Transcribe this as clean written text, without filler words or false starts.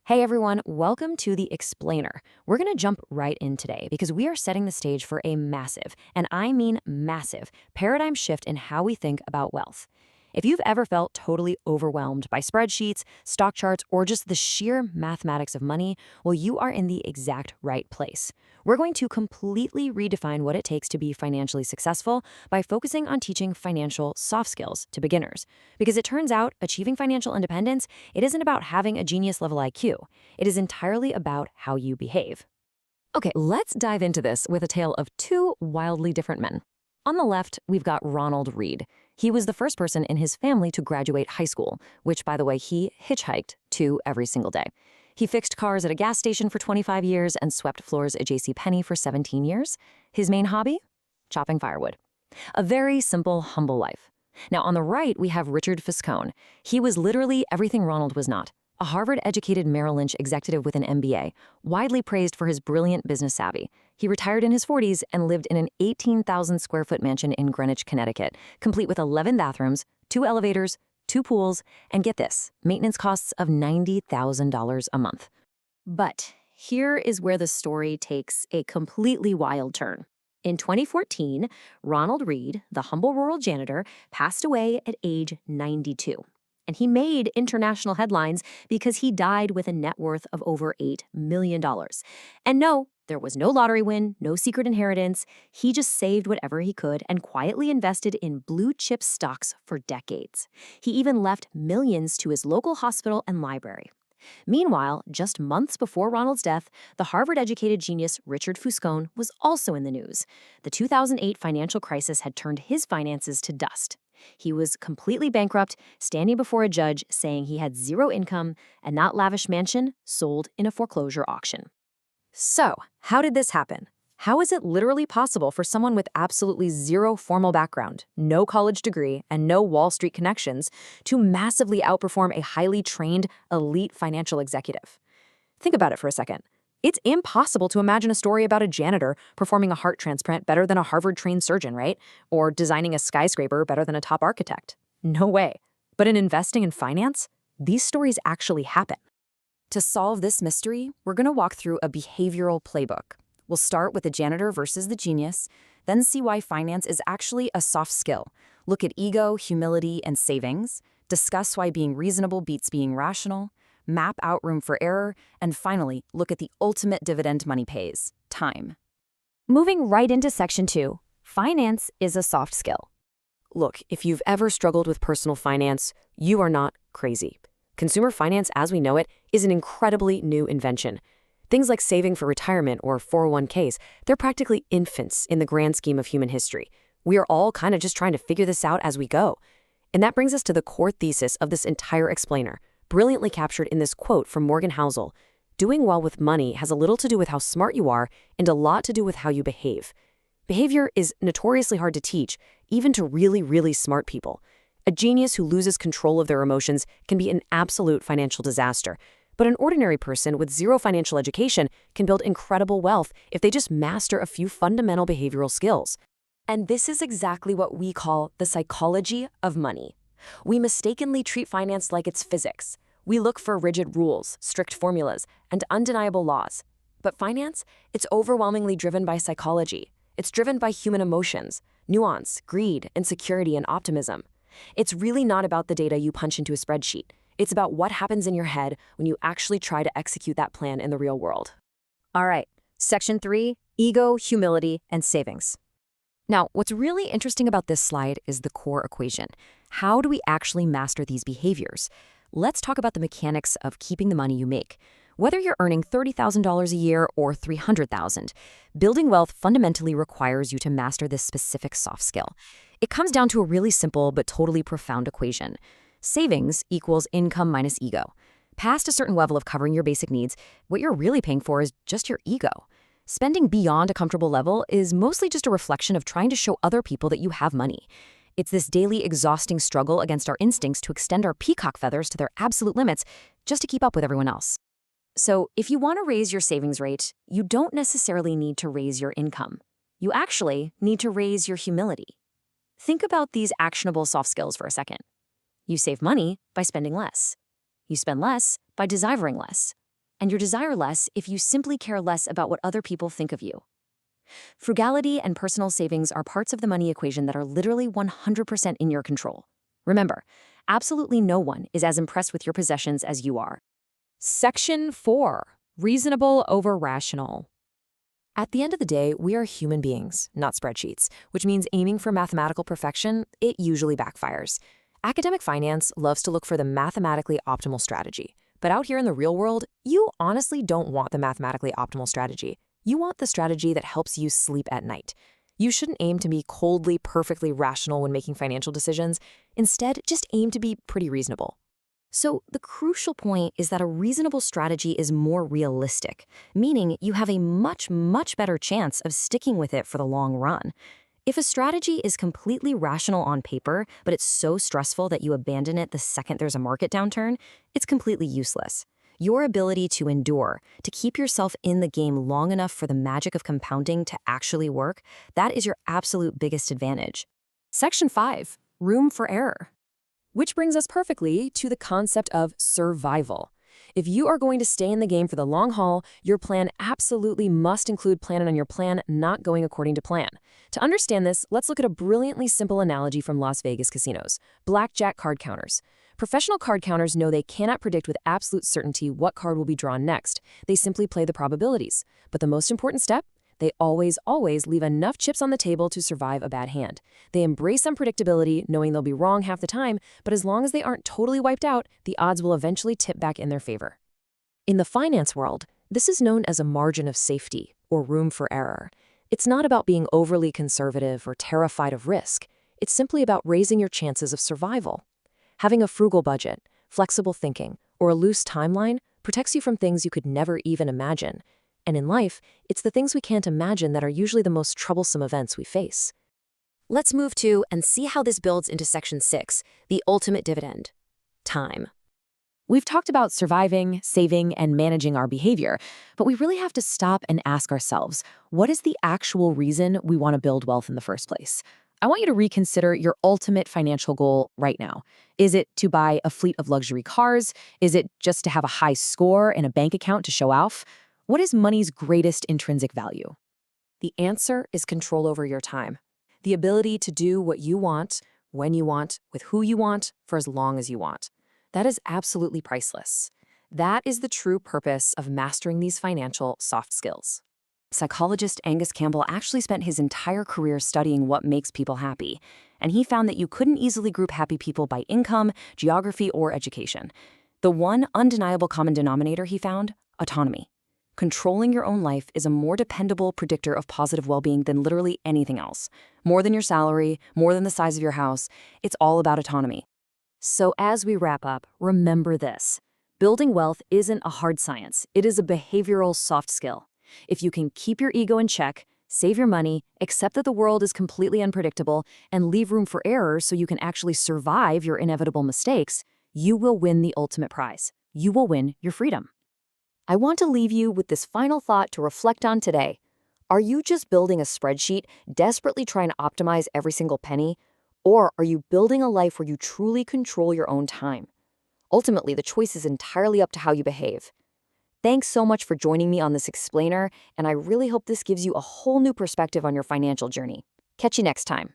Hey everyone, welcome to The Explainer. We're going to jump right in today because we are setting the stage for a massive, and I mean massive, paradigm shift in how we think about wealth. If you've ever felt totally overwhelmed by spreadsheets, stock charts, or just the sheer mathematics of money, well, you are in the exact right place. We're going to completely redefine what it takes to be financially successful by focusing on teaching financial soft skills to beginners. Because it turns out achieving financial independence, it isn't about having a genius level IQ. It is entirely about how you behave. Okay, let's dive into this with a tale of two wildly different men. On the left, we've got Ronald Reed. He was the first person in his family to graduate high school, which, by the way, he hitchhiked to every single day. He fixed cars at a gas station for 25 years and swept floors at JCPenney for 17 years. His main hobby? Chopping firewood. A very simple, humble life. Now, on the right, we have Richard Fuscone. He was literally everything Ronald was not. A Harvard-educated Merrill Lynch executive with an MBA, widely praised for his brilliant business savvy. He retired in his 40s and lived in an 18,000-square-foot mansion in Greenwich, Connecticut, complete with 11 bathrooms, 2 elevators, 2 pools, and get this, maintenance costs of $90,000 a month. But here is where the story takes a completely wild turn. In 2014, Ronald Reed, the humble rural janitor, passed away at age 92. And he made international headlines because he died with a net worth of over $8 million. And no, there was no lottery win, no secret inheritance. He just saved whatever he could and quietly invested in blue chip stocks for decades. He even left millions to his local hospital and library. Meanwhile, just months before Ronald's death, the Harvard-educated genius Richard Fuscone was also in the news. The 2008 financial crisis had turned his finances to dust. He was completely bankrupt, standing before a judge saying he had zero income and that lavish mansion sold in a foreclosure auction. So, how did this happen? How is it literally possible for someone with absolutely zero formal background, no college degree, and no Wall Street connections to massively outperform a highly trained, elite financial executive? Think about it for a second. It's impossible to imagine a story about a janitor performing a heart transplant better than a Harvard-trained surgeon, right? Or designing a skyscraper better than a top architect. No way. But in investing and finance, these stories actually happen. To solve this mystery, we're going to walk through a behavioral playbook. We'll start with the janitor versus the genius, then see why finance is actually a soft skill. Look at ego, humility, and savings. Discuss why being reasonable beats being rational. Map out room for error, and finally, look at the ultimate dividend money pays, time. Moving right into Section 2, finance is a soft skill. Look, if you've ever struggled with personal finance, you are not crazy. Consumer finance, as we know it, is an incredibly new invention. Things like saving for retirement or 401ks, they're practically infants in the grand scheme of human history. We are all kind of just trying to figure this out as we go. And that brings us to the core thesis of this entire explainer, brilliantly captured in this quote from Morgan Housel. Doing well with money has a little to do with how smart you are and a lot to do with how you behave. Behavior is notoriously hard to teach, even to really, really smart people. A genius who loses control of their emotions can be an absolute financial disaster. But an ordinary person with zero financial education can build incredible wealth if they just master a few fundamental behavioral skills. And this is exactly what we call the psychology of money. We mistakenly treat finance like it's physics. We look for rigid rules, strict formulas, and undeniable laws. But finance, it's overwhelmingly driven by psychology. It's driven by human emotions, nuance, greed, insecurity, and optimism. It's really not about the data you punch into a spreadsheet. It's about what happens in your head when you actually try to execute that plan in the real world. All right, Section 3, ego, humility, and savings. Now, what's really interesting about this slide is the core equation. How do we actually master these behaviors? Let's talk about the mechanics of keeping the money you make. Whether you're earning $30,000 a year or $300,000, building wealth fundamentally requires you to master this specific soft skill. It comes down to a really simple but totally profound equation. Savings equals income minus ego. Past a certain level of covering your basic needs, what you're really paying for is just your ego. Spending beyond a comfortable level is mostly just a reflection of trying to show other people that you have money. It's this daily exhausting struggle against our instincts to extend our peacock feathers to their absolute limits just to keep up with everyone else. So if you want to raise your savings rate, you don't necessarily need to raise your income. You actually need to raise your humility. Think about these actionable soft skills for a second. You save money by spending less. You spend less by desiring less. and you desire less if you simply care less about what other people think of you. Frugality and personal savings are parts of the money equation that are literally 100% in your control. Remember, absolutely no one is as impressed with your possessions as you are. Section 4. Reasonable over rational. At the end of the day, we are human beings, not spreadsheets, which means aiming for mathematical perfection, it usually backfires. Academic finance loves to look for the mathematically optimal strategy. But out here in the real world, you honestly don't want the mathematically optimal strategy. You want the strategy that helps you sleep at night. You shouldn't aim to be coldly, perfectly rational when making financial decisions. Instead, just aim to be pretty reasonable. So the crucial point is that a reasonable strategy is more realistic, meaning you have a much, much better chance of sticking with it for the long run. If a strategy is completely rational on paper, but it's so stressful that you abandon it the second there's a market downturn, it's completely useless. Your ability to endure, to keep yourself in the game long enough for the magic of compounding to actually work, that is your absolute biggest advantage. Section 5. Room for error. Which brings us perfectly to the concept of survival. If you are going to stay in the game for the long haul, your plan absolutely must include planning on your plan not going according to plan. To understand this, let's look at a brilliantly simple analogy from Las Vegas casinos: blackjack card counters. Professional card counters know they cannot predict with absolute certainty what card will be drawn next. They simply play the probabilities. But the most important step? They always leave enough chips on the table to survive a bad hand. They embrace unpredictability, knowing they'll be wrong half the time, but as long as they aren't totally wiped out, the odds will eventually tip back in their favor. In the finance world, this is known as a margin of safety, or room for error. It's not about being overly conservative or terrified of risk. It's simply about raising your chances of survival. Having a frugal budget, flexible thinking, or a loose timeline protects you from things you could never even imagine. And in life, it's the things we can't imagine that are usually the most troublesome events we face. Let's move to and see how this builds into Section 6, the ultimate dividend: time. We've talked about surviving, saving, and managing our behavior, but we really have to stop and ask ourselves, what is the actual reason we want to build wealth in the first place? I want you to reconsider your ultimate financial goal right now. Is it to buy a fleet of luxury cars? Is it just to have a high score in a bank account to show off? What is money's greatest intrinsic value? The answer is control over your time. The ability to do what you want, when you want, with who you want, for as long as you want. That is absolutely priceless. That is the true purpose of mastering these financial soft skills. Psychologist Angus Campbell actually spent his entire career studying what makes people happy, and he found that you couldn't easily group happy people by income, geography, or education. The one undeniable common denominator he found: autonomy. Controlling your own life is a more dependable predictor of positive well-being than literally anything else. More than your salary, more than the size of your house, it's all about autonomy. So as we wrap up, remember this: building wealth isn't a hard science, it is a behavioral soft skill. If you can keep your ego in check, save your money, accept that the world is completely unpredictable, and leave room for error so you can actually survive your inevitable mistakes, you will win the ultimate prize. You will win your freedom. I want to leave you with this final thought to reflect on today. Are you just building a spreadsheet, desperately trying to optimize every single penny? Or are you building a life where you truly control your own time? Ultimately, the choice is entirely up to how you behave. Thanks so much for joining me on this explainer, and I really hope this gives you a whole new perspective on your financial journey. Catch you next time.